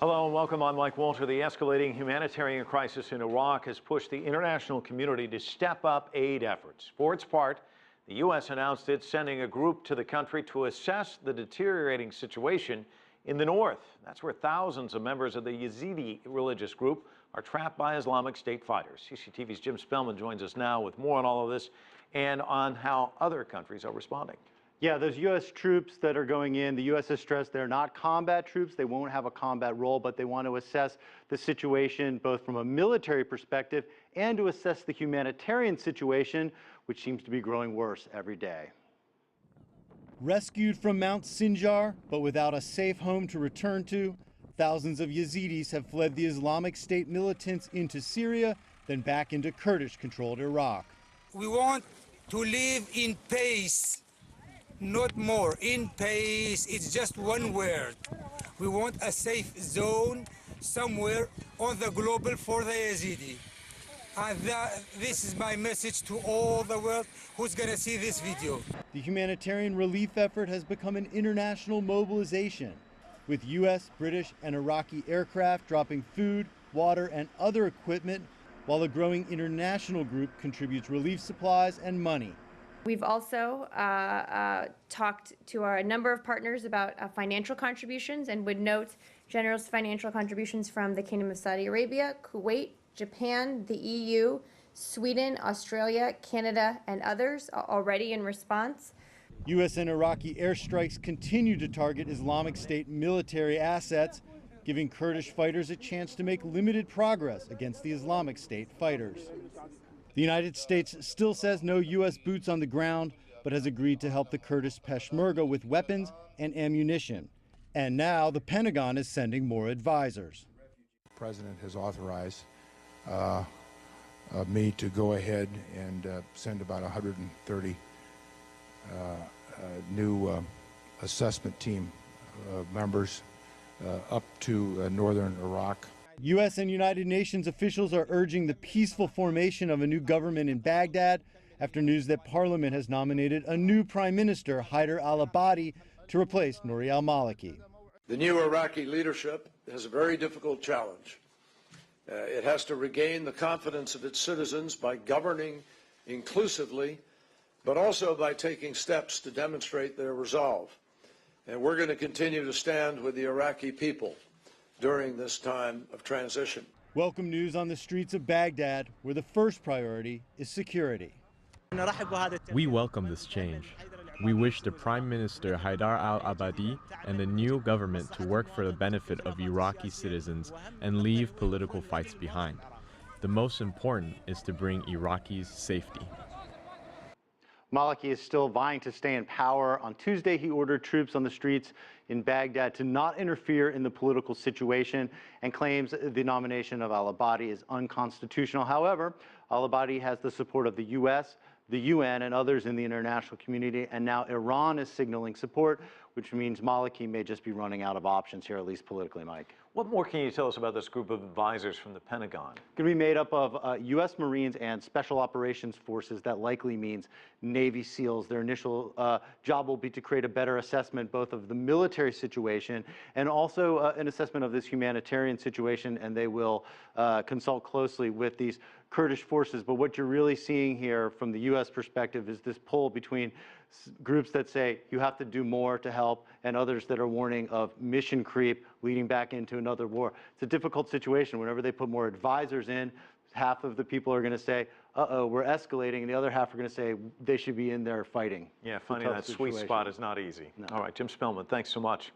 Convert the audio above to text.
Hello and welcome. I'm Mike Walter. The escalating humanitarian crisis in Iraq has pushed the international community to step up aid efforts. For its part, the U.S. announced it's sending a group to the country to assess the deteriorating situation in the north. That's where thousands of members of the Yazidi religious group are trapped by Islamic State fighters. CCTV's Jim Spellman joins us now with more on all of this and on how other countries are responding. Yeah, those U.S. troops that are going in, the U.S. has stressed they're not combat troops. They won't have a combat role, but they want to assess the situation both from a military perspective and to assess the humanitarian situation, which seems to be growing worse every day. Rescued from Mount Sinjar, but without a safe home to return to, thousands of Yazidis have fled the Islamic State militants into Syria, then back into Kurdish-controlled Iraq. We want to live in peace. Not more, in peace. It's just one word. We want a safe zone somewhere on the global for the Yazidi. And this is my message to all the world who's gonna see this video. The humanitarian relief effort has become an international mobilization, with U.S., British, and Iraqi aircraft dropping food, water, and other equipment, while a growing international group contributes relief supplies and money. We've also talked to a number of partners about financial contributions, and would note generous financial contributions from the Kingdom of Saudi Arabia, Kuwait, Japan, the EU, Sweden, Australia, Canada, and others already in response. U.S. and Iraqi airstrikes continue to target Islamic State military assets, giving Kurdish fighters a chance to make limited progress against the Islamic State fighters. The United States still says no U.S. boots on the ground, but has agreed to help the Kurdish Peshmerga with weapons and ammunition. And now the Pentagon is sending more advisors. The President has authorized me to go ahead and send about 130 new assessment team members up to northern Iraq. U.S. and United Nations officials are urging the peaceful formation of a new government in Baghdad after news that Parliament has nominated a new Prime Minister, Haider al-Abadi, to replace Nouri al-Maliki. The new Iraqi leadership has a very difficult challenge. It has to regain the confidence of its citizens by governing inclusively, but also by taking steps to demonstrate their resolve. And we're going to continue to stand with the Iraqi people during this time of transition. Welcome news on the streets of Baghdad, where the first priority is security. We welcome this change. We wish the Prime Minister Haider al-Abadi and the new government to work for the benefit of Iraqi citizens and leave political fights behind. The most important is to bring Iraqis safety. Maliki is still vying to stay in power. On Tuesday, he ordered troops on the streets in Baghdad to not interfere in the political situation and claims the nomination of al-Abadi is unconstitutional. However, al-Abadi has the support of the U.S., the UN, and others in the international community, and now Iran is signaling support, which means Maliki may just be running out of options here, at least politically, Mike. What more can you tell us about this group of advisors from the Pentagon? Going to be made up of U.S. Marines and Special Operations Forces. That likely means Navy SEALs. Their initial job will be to create a better assessment both of the military situation and also an assessment of this humanitarian situation, and they will consult closely with these Kurdish forces. But what you're really seeing here from the U.S. perspective is this pull between groups that say you have to do more to help and others that are warning of mission creep leading back into another war. It's a difficult situation. Whenever they put more advisors in, half of the people are going to say, uh-oh, we're escalating, and the other half are going to say they should be in there fighting. Yeah, finding that sweet spot is not easy. No. All right, Jim Spellman, thanks so much.